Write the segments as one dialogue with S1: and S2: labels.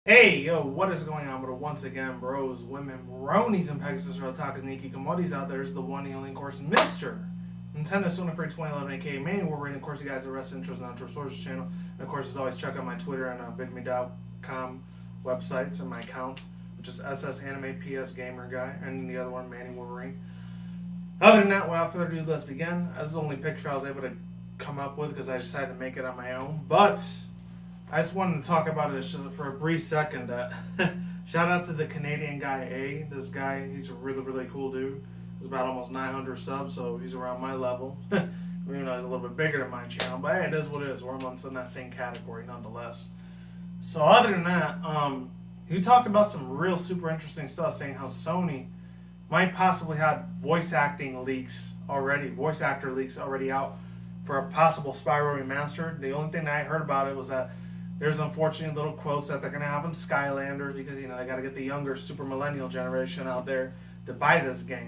S1: Hey, yo, what is going on? But once again, bros, women, bronies, and Pegasus Rotakas, Nikki Commodities out there is the one and only, of course, Mr. Nintendo Sony Free 2011, aka Manny Wolverine. Of course, you guys are Rest Intros and Outdoor Sources channel. And of course, as always, check out my Twitter and bigme.com websites and my account, which is SS Anime PS Gamer Guy, and the other one, Manny Wolverine. Other than that, without further ado, let's begin. That's the only picture I was able to come up with because I decided to make it on my own. But I just wanted to talk about it for a brief second. Shout out to the Canadian guy A. This guy, he's a really, really cool dude. He's about almost 900 subs, so he's around my level. Even though he's a little bit bigger than my channel. But hey, it is what it is. We're almost in that same category nonetheless. So other than that, he talked about some real super interesting stuff, saying how Sony might possibly have voice actor leaks already out for a possible Spyro remaster. The only thing that I heard about it was that there's unfortunately little quotes that they're going to have in Skylanders because, they got to get the younger super millennial generation out there to buy this game.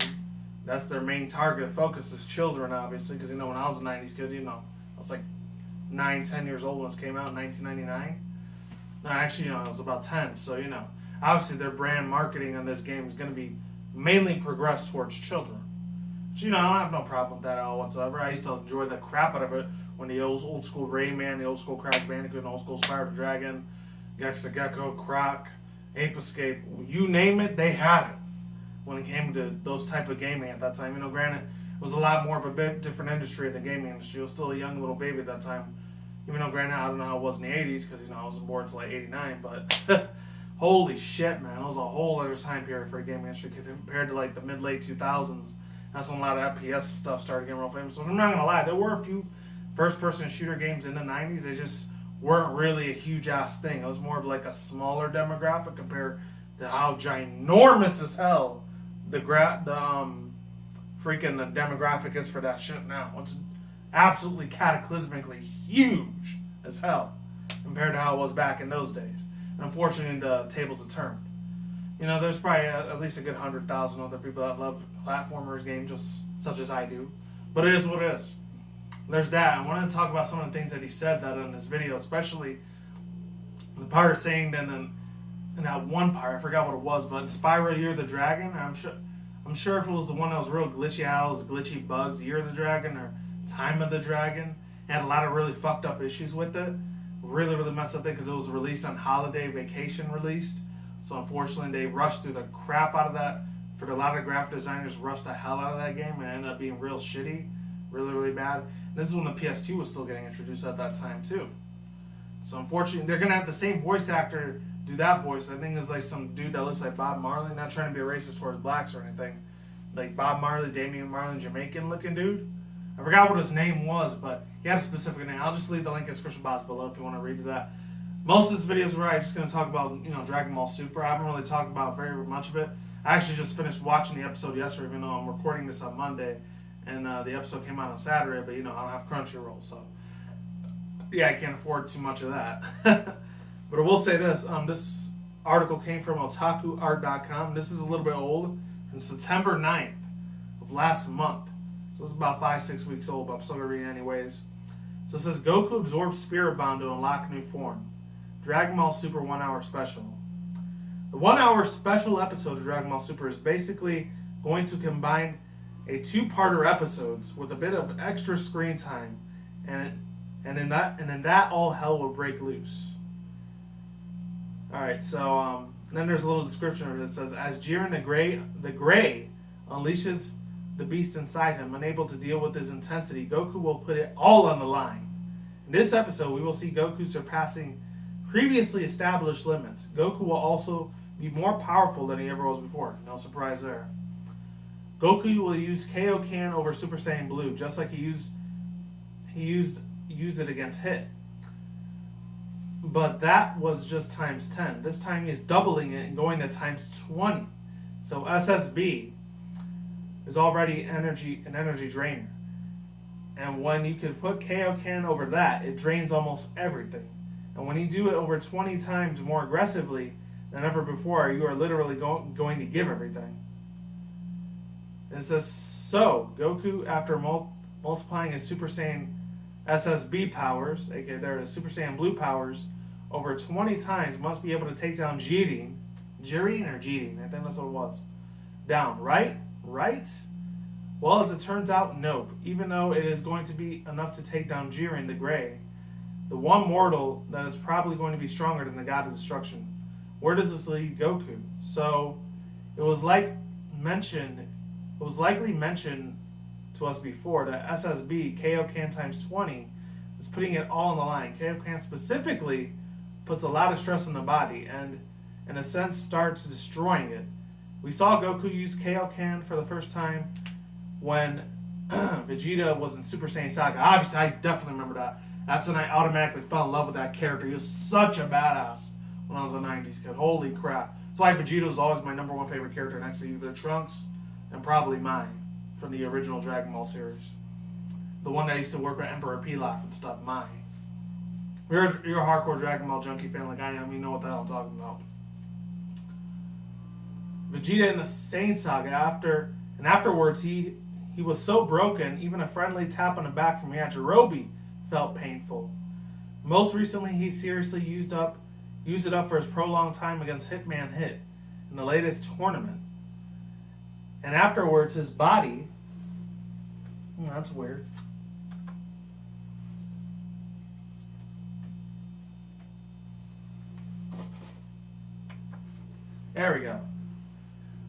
S1: That's their main target of focus is children, obviously, because, when I was a 90s kid, I was like 9, 10 years old when this came out in 1999. No, actually, I was about 10, so, obviously their brand marketing on this game is going to be mainly progressed towards children. So, I don't have no problem with that at all whatsoever. I used to enjoy the crap out of it when the old school Rayman, the old school Crash Bandicoot, and old school Spyro the Dragon, Gex the Gecko, Croc, Ape Escape, you name it, they had it when it came to those type of gaming at that time. Granted, it was a lot more of a bit different industry in the gaming industry. I was still a young little baby at that time. Even though, granted, I don't know how it was in the 80s because, I wasn't born until like 89, but holy shit, man. It was a whole other time period for the gaming industry compared to like the mid-late 2000s. That's when a lot of FPS stuff started getting real famous. So I'm not going to lie, there were a few first-person shooter games in the 90s. They just weren't really a huge-ass thing. It was more of like a smaller demographic compared to how ginormous as hell the demographic is for that shit now. It's absolutely cataclysmically huge as hell compared to how it was back in those days. And unfortunately, the tables have turned. There's probably at least a good 100,000 other people that love platformers games just such as I do. But it is what it is. There's that. I wanted to talk about some of the things that he said that in this video, especially the part saying that in that one part, I forgot what it was, but in Spyro Year of the Dragon, I'm sure if it was the one that was real glitchy, had all those glitchy bugs, Year of the Dragon or Time of the Dragon, it had a lot of really fucked up issues with it. Really, really messed up thing because it was released on holiday vacation released. So unfortunately, they rushed through the crap out of that. For a lot of graphic designers, rushed the hell out of that game and it ended up being real shitty, really, really bad. And this is when the PS2 was still getting introduced at that time too. So unfortunately, they're gonna have the same voice actor do that voice. I think there's like some dude that looks like Bob Marley. Not trying to be a racist towards blacks or anything. Like Bob Marley, Damian Marley, Jamaican looking dude. I forgot what his name was, but he had a specific name. I'll just leave the link in the description box below if you want to read that. Most of this video is where I'm just going to talk about, Dragon Ball Super. I haven't really talked about very much of it. I actually just finished watching the episode yesterday, even though I'm recording this on Monday, and the episode came out on Saturday, but, I don't have Crunchyroll, so, yeah, I can't afford too much of that. But I will say this, this article came from goku.article. This is a little bit old, from September 9th of last month. So this is about 5-6 weeks old, but I'm still going to read it anyways. So it says, Goku absorbs Spirit Bomb to unlock new form. Dragon Ball Super 1 hour special. The 1 hour special episode of Dragon Ball Super is basically going to combine a 2-parter episodes with a bit of extra screen time, and in that all hell will break loose. Alright, so then there's a little description of it. It says, as Jiren the Gray unleashes the beast inside him, unable to deal with his intensity, Goku will put it all on the line. In this episode, we will see Goku surpassing previously established limits. Goku will also be more powerful than he ever was before. No surprise there. Goku will use Kaioken over Super Saiyan Blue, just like he used it against Hit. But that was just times 10. This time he's doubling it and going to times 20. So SSB is already an energy drainer. And when you can put Kaioken over that, it drains almost everything. And when you do it over 20 times more aggressively than ever before, you are literally going to give everything. It says, so, Goku, after multiplying his Super Saiyan SSB powers, aka their Super Saiyan Blue powers, over 20 times must be able to take down Jiren. Jiren or Jiren? I think that's what it was. Down, right? Right? Well, as it turns out, nope. Even though it is going to be enough to take down Jiren the Grey, the one mortal that is probably going to be stronger than the God of Destruction. Where does this leave Goku? So, it was likely mentioned to us before that SSB, Kaioken times 20, is putting it all on the line. Kaioken specifically puts a lot of stress on the body and, in a sense, starts destroying it. We saw Goku use Kaioken for the first time when Vegeta was in Super Saiyan Saga. Obviously, I definitely remember that. That's when I automatically fell in love with that character. He was such a badass when I was a 90s kid. Holy crap. That's why Vegeta was always my number one favorite character next to either Trunks and probably mine from the original Dragon Ball series. The one that used to work with Emperor Pilaf and stuff, mine. You're a hardcore Dragon Ball junkie fan like I am, you know what the hell I'm talking about. Vegeta in the Saiyan Saga, afterwards he was so broken, even a friendly tap on the back from Yajirobe felt painful. Most recently, he seriously used it up for his prolonged time against Hitman Hit in the latest tournament. And afterwards, his body... that's weird. There we go.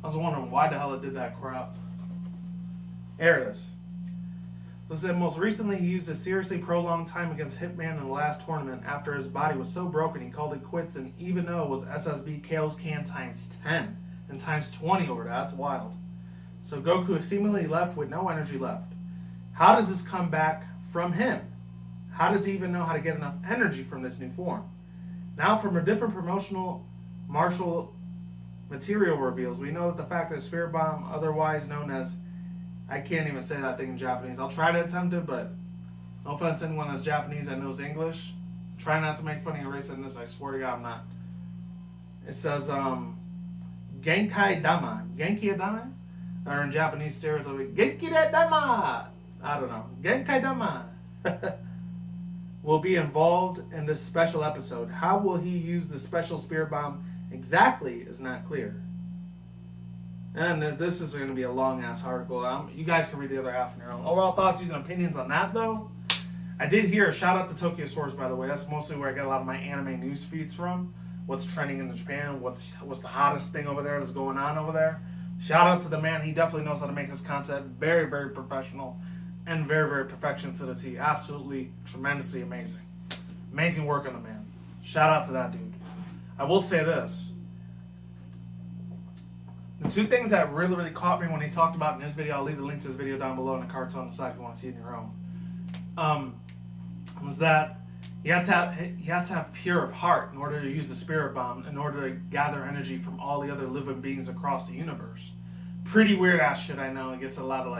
S1: I was wondering why the hell it did that crap. There it is. So it said most recently he used a seriously prolonged time against Hitman in the last tournament after his body was so broken he called it quits, and even though it was SSB Kaioken times 10 and times 20 over that, that's wild. So Goku is seemingly left with no energy left. How does this come back from him? How does he even know how to get enough energy from this new form? Now from a different promotional martial material reveals, we know that the fact that Spirit Bomb, otherwise known as, I can't even say that thing in Japanese. I'll try to attempt it, but no offense to anyone that's Japanese that knows English. Try not to make funny of race in this. I swear to God, I'm not. It says Genkai Dama. Genki Dama? Or in Japanese stereotype, Genki Dama. I don't know. Genkai Dama will be involved in this special episode. How will he use the special Spirit Bomb exactly is not clear. And this is going to be a long-ass article. You guys can read the other half on your own. Overall thoughts, views, and opinions on that, though. I did hear a shout-out to Tokyo Source, by the way. That's mostly where I get a lot of my anime news feeds from. What's trending in Japan, what's the hottest thing over there that's going on over there. Shout-out to the man. He definitely knows how to make his content very, very professional and very, very perfection to the T. Absolutely, tremendously amazing. Amazing work on the man. Shout-out to that dude. I will say this. The two things that really, really caught me when he talked about in his video, I'll leave the link to his video down below in the cards on the side if you want to see it in your own, was that you have to have pure of heart in order to use the Spirit Bomb, in order to gather energy from all the other living beings across the universe. Pretty weird ass shit, I know. It gets a lot of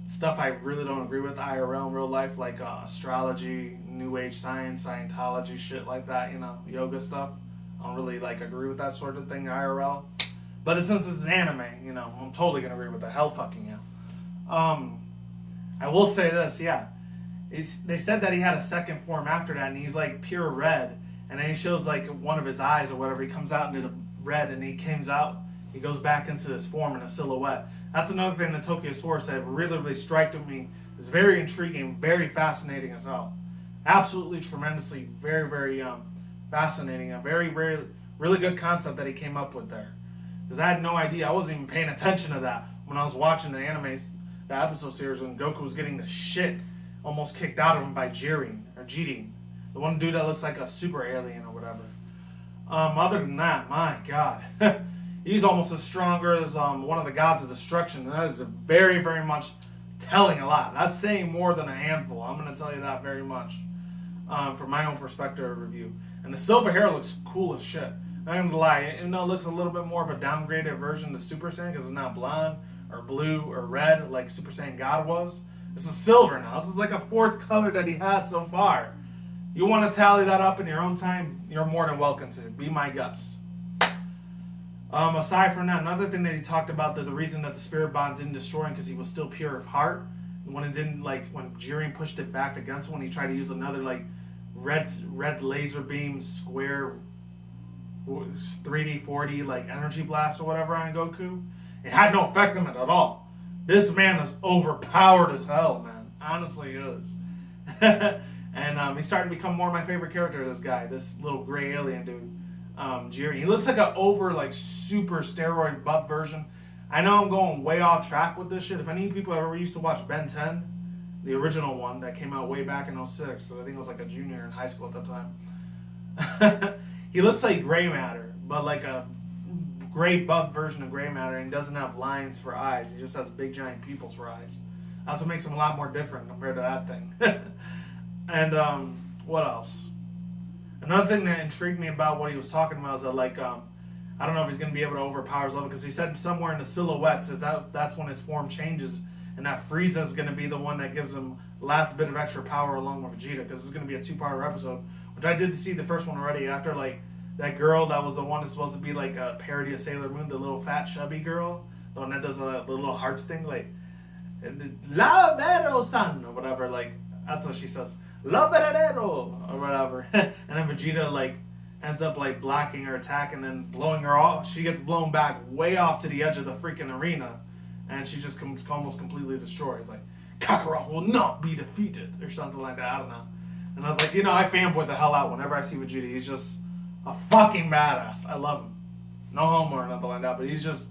S1: stuff I really don't agree with IRL in real life, like astrology, New Age science, Scientology, shit like that, yoga stuff. I don't really agree with that sort of thing IRL. But since this is anime, I'm totally gonna agree with the hell fucking yeah. I will say this, yeah. They said that he had a second form after that, and he's pure red, and then he shows one of his eyes or whatever. He comes out into the red, and he goes back into his form in a silhouette. That's another thing that Tokyo Source said really, really struck to me. It's very intriguing, very fascinating as hell. Absolutely, tremendously, very, very fascinating. A very, very, really good concept that he came up with there. Because I had no idea. I wasn't even paying attention to that when I was watching the anime, the episode series when Goku was getting the shit almost kicked out of him by Jiren, the one dude that looks like a super alien or whatever. Other than that, my God, he's almost as stronger as one of the gods of destruction. And that is very, very much telling a lot. That's saying more than a handful. I'm going to tell you that very much from my own perspective review. And the silver hair looks cool as shit. Not gonna lie, even though it looks a little bit more of a downgraded version of Super Saiyan because it's not blonde or blue or red like Super Saiyan God was. It's a silver now. This is a fourth color that he has so far. You want to tally that up in your own time, you're more than welcome to. Be my guest. Aside from that, another thing that he talked about, the reason that the Spirit Bomb didn't destroy him because he was still pure of heart. When it didn't, when Jiren pushed it back against him, when he tried to use another, red laser beam square 3D 4D like energy blast or whatever on Goku. It had no effect on it at all. This man is overpowered as hell, man. Honestly, he is. And he's starting to become more my favorite character. This guy, this little gray alien dude, Jiren. He looks like an super steroid buff version. I know I'm going way off track with this shit. If any people ever used to watch Ben 10, the original one that came out way back in 06, so I think I was like a junior in high school at that time. He looks like Gray Matter, but like a gray buff version of Gray Matter, and he doesn't have lines for eyes. He just has big giant pupils for eyes. That's what makes him a lot more different compared to that thing. And what else? Another thing that intrigued me about what he was talking about is that, like, I don't know if he's going to be able to overpower his level, because he said somewhere in the silhouette says that's when his form changes, and that Frieza is going to be the one that gives him last bit of extra power along with Vegeta, because it's going to be a 2-part episode, which I did see the first one already. After, like, that girl that was the one that's supposed to be like a parody of Sailor Moon, the little fat chubby girl, the one that does the little hearts thing, like La Vero-san or whatever, like that's what she says, La Verdadero or whatever. And then Vegeta like ends up like blocking her attack and then blowing her off. She gets blown back way off to the edge of the freaking arena, and she just almost completely destroyed. It's like, Kakarot will not be defeated or something like that. I don't know. And I was like, I fanboy the hell out whenever I see Vegeta. He's just a fucking badass. I love him. No homo or nothing like that, but he's just,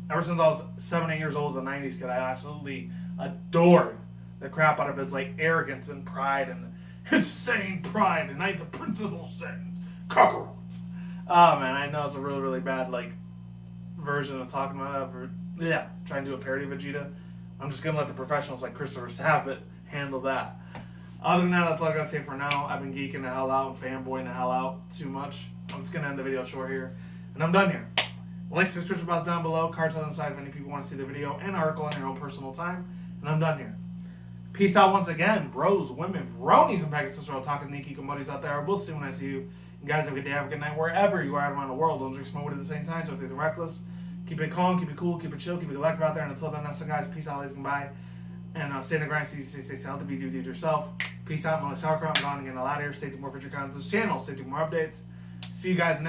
S1: ever since I was 7, 8 years old as a 90s kid, I absolutely adored the crap out of his like arrogance and pride and his Saiyan pride, and I the Prince of those Saiyans, Kakarot. Oh man, I know it's a really, really bad like version of talking about it. Trying to do a parody of Vegeta. I'm just gonna let the professionals like Christopher Sabat handle that. Other than that, that's all I gotta say for now. I've been geeking the hell out and fanboying the hell out too much. I'm just gonna end the video short here, and I'm done here. Links to the description box down below, cards on the side if any people want to see the video, and article on their own personal time, and I'm done here. Peace out once again, bros, women, bronies, and Pegasus otakus, Nikki Komodis out there. We'll see when I see you. You guys have a good day, have a good night, wherever you are around the world. Don't drink smoke at the same time, don't take the reckless. Keep it calm, keep it cool, keep it chill, keep it collective out there, and until then, that's it, guys. Peace out, ladies, goodbye. And stay in the grind, stay healthy, be do it yourself. Peace out, Molly Sauerkraut. I'm gone and getting out of here. Stay tuned more future content on this channel. Stay tuned more updates. See you guys on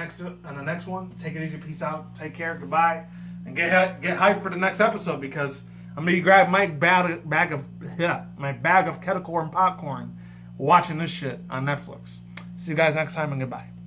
S1: the next one. Take it easy. Peace out. Take care. Goodbye. And get hyped for the next episode, because I'm gonna grab my bag of kettle corn popcorn watching this shit on Netflix. See you guys next time, and goodbye.